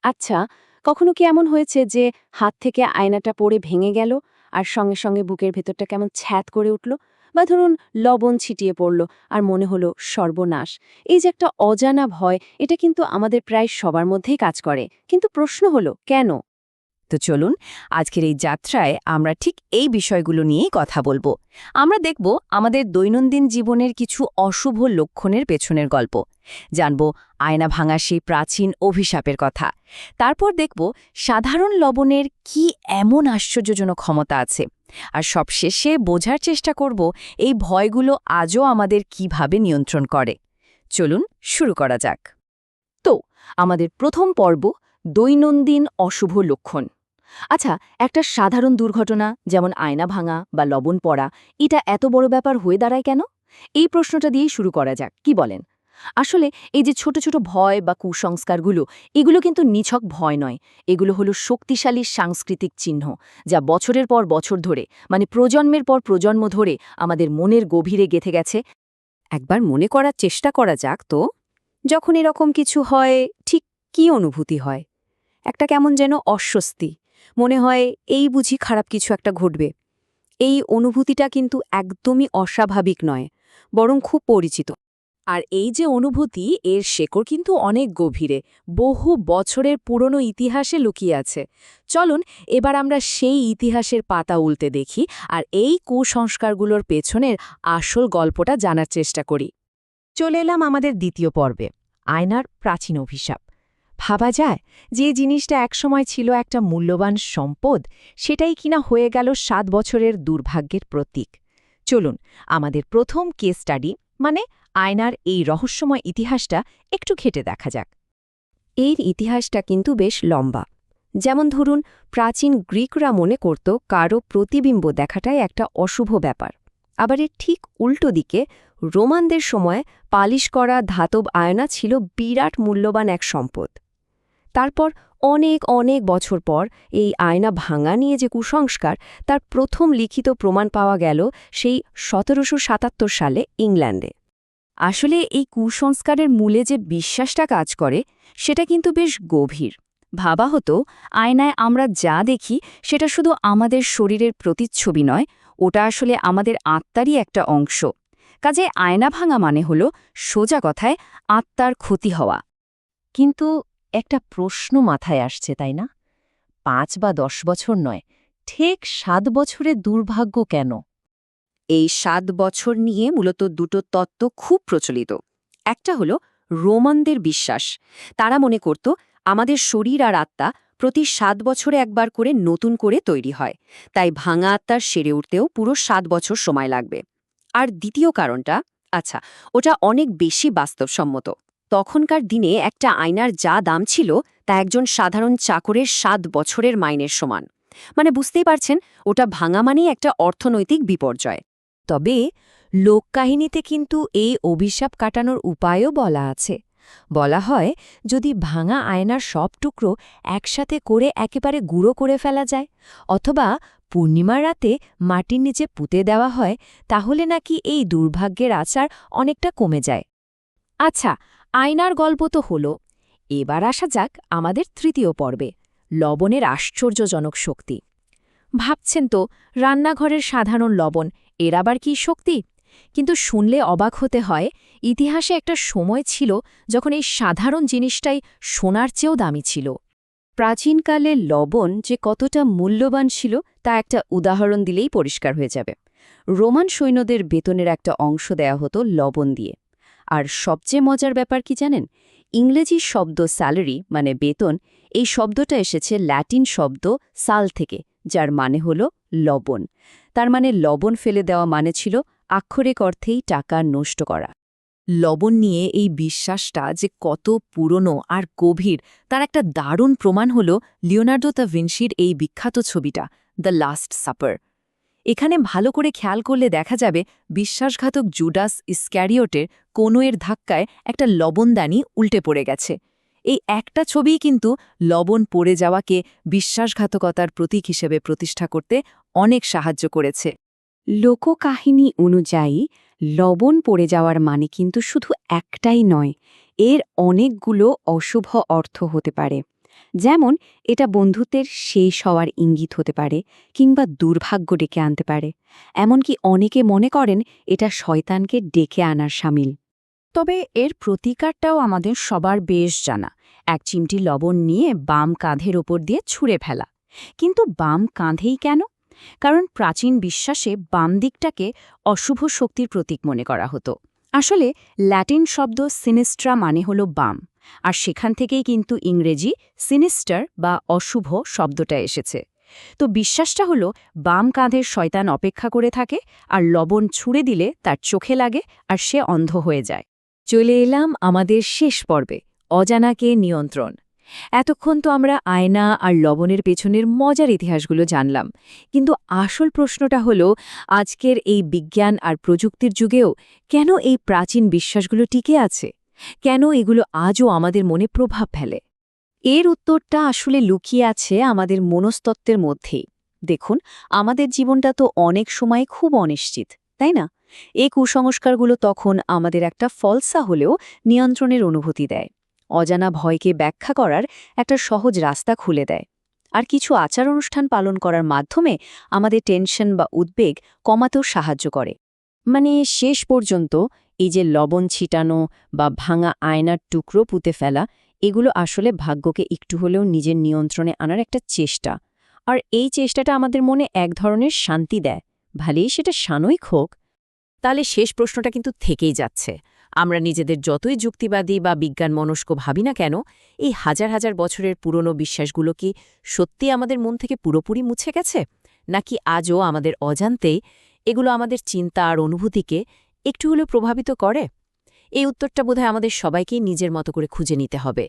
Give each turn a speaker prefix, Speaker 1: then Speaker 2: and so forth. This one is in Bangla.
Speaker 1: আচ্ছা, কখনো কি এমন হয়েছে যে হাত থেকে আয়নাটা পড়ে ভেঙে গেল আর সঙ্গে সঙ্গে বুকের ভেতরটা কেমন ছ্যাঁত করে উঠল? বা ধরুন লবণ ছিটিয়ে পড়ল আর মনে হলো সর্বনাশ। এই যে একটা অজানা ভয়, এটা কিন্তু আমাদের প্রায় সবার মধ্যেই কাজ করে। কিন্তু প্রশ্ন হলো কেন?
Speaker 2: তো চলুন আজকের এই যাত্রায় আমরা ঠিক এই বিষয়গুলো নিয়েই কথা বলবো। আমরা দেখব আমাদের দৈনন্দিন জীবনের কিছু অশুভ লক্ষণের পেছনের গল্প, জানব আয়না ভাঙা সেই প্রাচীন অভিশাপের কথা। তারপর দেখব সাধারণ লবণের কি এমন আশ্চর্যজনক ক্ষমতা আছে। আর সবশেষে বোঝার চেষ্টা করব এই ভয়গুলো আজও আমাদের কিভাবে নিয়ন্ত্রণ করে। চলুন শুরু করা যাক।
Speaker 1: তো আমাদের প্রথম পর্ব, দৈনন্দিন অশুভ লক্ষণ। আচ্ছা, একটা সাধারণ দুর্ঘটনা যেমন আয়না ভাঙা বা লবণ পড়া, এটা এত বড় ব্যাপার হয়ে দাঁড়ায় কেন? এই প্রশ্নটা দিয়েই শুরু করা যাক, কি বলেন? আসলে এই যে ছোট ছোট ভয় বা কুসংস্কারগুলো, এগুলো কিন্তু নিছক ভয় নয়। এগুলো হলো শক্তিশালী সাংস্কৃতিক চিহ্ন, যা বছরের পর বছর ধরে, মানে প্রজন্মের পর প্রজন্ম ধরে আমাদের মনের গভীরে গেঁথে গেছে। একবার মনে করার চেষ্টা করা যাক তো, যখন এরকম কিছু হয় ঠিক কি অনুভূতি হয়? একটা কেমন যেন অস্বস্তি, মনে হয় এই বুঝি খারাপ কিছু একটা ঘটবে। এই অনুভূতিটা কিন্তু একদমই অস্বাভাবিক নয়, বরং খুব পরিচিত।
Speaker 2: আর এই যে অনুভূতি, এর শেকড় কিন্তু অনেক গভীরে, বহু বছরের পুরনো ইতিহাসে লুকিয়ে আছে। চলুন এবার আমরা সেই ইতিহাসের পাতা উল্টে দেখি আর এই কুসংস্কারগুলোর পেছনের আসল গল্পটা জানার চেষ্টা করি। চলে এলাম আমাদের দ্বিতীয় পর্বে, আয়নার প্রাচীন অভিশাপ। ভাবা যায় যে জিনিসটা একসময় ছিল একটা মূল্যবান সম্পদ, সেটাই কিনা হয়ে গেল ৭ বছরের দুর্ভাগ্যের প্রতীক। চলুন আমাদের প্রথম কেস স্টাডি, মানে আয়নার এই রহস্যময় ইতিহাসটা একটু ঘেঁটে দেখা যাক।
Speaker 1: এর ইতিহাসটা কিন্তু বেশ লম্বা। যেমন ধরুন, প্রাচীন গ্রিকরা মনে করত কারও প্রতিবিম্ব দেখাটাই একটা অশুভ ব্যাপার। আবার এর ঠিক উল্টো দিকে রোমানদের সময় পালিশ করা ধাতব আয়না ছিল বিরাট মূল্যবান এক সম্পদ। তারপর অনেক অনেক বছর পর এই আয়না ভাঙা নিয়ে যে কুসংস্কার, তার প্রথম লিখিত প্রমাণ পাওয়া গেল সেই ১৭৭৭ সালে ইংল্যান্ডে। আসলে এই কুসংস্কারের মূলে যে বিশ্বাসটা কাজ করে, সেটা কিন্তু বেশ গভীর। ভাবা হতো আয়নায় আমরা যা দেখি সেটা শুধু আমাদের শরীরের প্রতিচ্ছবি নয়, ওটা আসলে আমাদের আত্মারই একটা অংশ। কাজে আয়না ভাঙা মানে হলো সোজা কথায় আত্মার ক্ষতি হওয়া।
Speaker 2: কিন্তু একটা প্রশ্ন মাথায় আসছে, তাই না? ৫ বা ১০ বছর নয়, ঠিক ৭ বছরের দুর্ভাগ্য কেন?
Speaker 1: এই ৭ বছর নিয়ে মূলত দুটো তত্ত্ব খুব প্রচলিত। একটা হলো রোমানদের বিশ্বাস। তারা মনে করত আমাদের শরীর আর আত্মা প্রতি ৭ বছরে একবার করে নতুন করে তৈরি হয়, তাই ভাঙা আত্মার সেরে উঠতেও পুরো ৭ বছর সময় লাগবে। আর দ্বিতীয় কারণটা, আচ্ছা, ওটা অনেক বেশি বাস্তবসম্মত। তখনকার দিনে একটা আয়নার যা দাম ছিল, তা একজন সাধারণ চাকরের ৭ বছরের মাইনের সমান। মানে বুঝতেই পারছেন, ওটা ভাঙা মানেই একটা অর্থনৈতিক বিপর্যয়।
Speaker 2: তবে লোককাহিনীতে কিন্তু এই অভিশাপ কাটানোর উপায়ও বলা আছে। বলা হয় যদি ভাঙা আয়নার সব টুকরো একসাথে করে একেবারে গুঁড়ো করে ফেলা যায়, অথবা পূর্ণিমার রাতে মাটির নিচে পুঁতে দেওয়া হয়, তাহলে নাকি এই দুর্ভাগ্যের আচার অনেকটা কমে যায়। আচ্ছা, আয়নার গল্প তো হলো, এবার আসা যাক আমাদের তৃতীয় পর্বে, লবণের আশ্চর্যজনক শক্তি। ভাবছেন তো, রান্নাঘরের সাধারণ লবণ, এর আবার কি শক্তি? কিন্তু শুনলে অবাক হতে হয়, ইতিহাসে একটা সময় ছিল যখন এই সাধারণ জিনিসটাই সোনার চেয়েও দামি ছিল।
Speaker 1: প্রাচীনকালে লবণ যে কতটা মূল্যবান ছিল, তা একটা উদাহরণ দিলেই পরিষ্কার হয়ে যাবে। রোমান সৈন্যদের বেতনের একটা অংশ দেয়া হতো লবণ দিয়ে। আর সবচেয়ে মজার ব্যাপার কি জানেন? ইংরেজি শব্দ স্যালারি মানে বেতন, এই শব্দটা এসেছে ল্যাটিন শব্দ সাল থেকে, যার মানে হল লবণ। তার মানে লবণ ফেলে দেওয়া মানে ছিল আক্ষরিক অর্থেই টাকা নষ্ট করা।
Speaker 2: লবণ নিয়ে এই বিশ্বাসটা যে কত পুরনো আর গভীর, তার একটা দারুণ প্রমাণ হল লিওনার্দো দ্য ভিঞ্চির এই বিখ্যাত ছবিটা দ্য লাস্ট সাপার। এখানে ভালো করে খেয়াল করলে দেখা যাবে বিশ্বাসঘাতক জুডাস ইস্ক্যারিওটের কনুয়ের ধাক্কায় একটা লবণদানি উল্টে পড়ে গেছে। এই একটা ছবিই কিন্তু লবণ পড়ে যাওয়াকে বিশ্বাসঘাতকতার প্রতীক হিসেবে প্রতিষ্ঠা করতে অনেক সাহায্য করেছে।
Speaker 1: লোককাহিনী অনুযায়ী লবণ পড়ে যাওয়ার মানে কিন্তু শুধু একটাই নয়, এর অনেকগুলো অশুভ অর্থ হতে পারে। যেমন এটা বন্ধুত্বের শেষ হওয়ার ইঙ্গিত হতে পারে কিংবা দুর্ভাগ্য ডেকে আনতে পারে। এমনকি অনেকে মনে করেন এটা শয়তানকে ডেকে আনার শামিল।
Speaker 2: তবে এর প্রতিকারটাও আমাদের সবার বেশ জানা। এক চিমটি লবণ নিয়ে বাম কাঁধের ওপর দিয়ে ছুঁড়ে ফেলা। কিন্তু বাম কাঁধেই কেন? কারণ প্রাচীন বিশ্বাসে বাম দিকটাকে অশুভ শক্তির প্রতীক মনে করা হতো। আসলে ল্যাটিন শব্দ সিনিস্ট্রা মানে হল বাম, আর সেখান থেকেই কিন্তু ইংরেজি সিনিস্টার বা অশুভ শব্দটা এসেছে। তো বিশ্বাসটা হলো বাম কাঁধের শয়তান অপেক্ষা করে থাকে, আর লবণ ছুঁড়ে দিলে তার চোখে লাগে আর সে অন্ধ হয়ে যায়। চলে এলাম আমাদের শেষ পর্বে, অজানাকে নিয়ন্ত্রণ। এতক্ষণ তো আমরা আয়না আর লবণের পেছনের মজার ইতিহাসগুলো জানলাম, কিন্তু আসল প্রশ্নটা হলো, আজকের এই বিজ্ঞান আর প্রযুক্তির যুগেও কেন এই প্রাচীন বিশ্বাসগুলো টিকে আছে? কেন এগুলো আজও আমাদের মনে প্রভাব ফেলে?
Speaker 1: এর উত্তরটা আসলে লুকিয়ে আছে আমাদের মনস্তত্ত্বের মধ্যেই। দেখুন, আমাদের জীবনটা তো অনেক সময় খুব অনিশ্চিত, তাই না? এই কুসংস্কারগুলো তখন আমাদের একটা ফলসা হলেও নিয়ন্ত্রণের অনুভূতি দেয়। অজানা ভয়কে ব্যাখ্যা করার একটা সহজ রাস্তা খুলে দেয়। আর কিছু আচার অনুষ্ঠান পালন করার মাধ্যমে আমাদের টেনশন বা উদ্বেগ কমাতেও সাহায্য করে। মানে শেষ পর্যন্ত এই যে লবণ ছিটানো বা ভাঙা আয়নার টুকরো পুঁতে ফেলা, এগুলো আসলে ভাগ্যকে একটু হলেও নিজের নিয়ন্ত্রণে আনার একটা চেষ্টা। আর এই চেষ্টাটা আমাদের মনে এক ধরনের শান্তি দেয়, ভালেই সেটা সানয়িক হোক।
Speaker 2: তাহলে শেষ প্রশ্নটা কিন্তু থেকেই যাচ্ছে। আমরা নিজেদের যতই যুক্তিবাদী বা বিজ্ঞানমনস্ক ভাবি না কেন, এই হাজার হাজার বছরের পুরনো বিশ্বাসগুলো কি সত্যি আমাদের মন থেকে পুরোপুরি মুছে গেছে, নাকি আজও আমাদের অজান্তেই এগুলো আমাদের চিন্তা আর অনুভূতিকে একটু হলেও প্রভাবিত করে? এই উত্তরটা বোধহয় আমাদের সবাইকেই নিজের মতো করে খুঁজে নিতে হবে।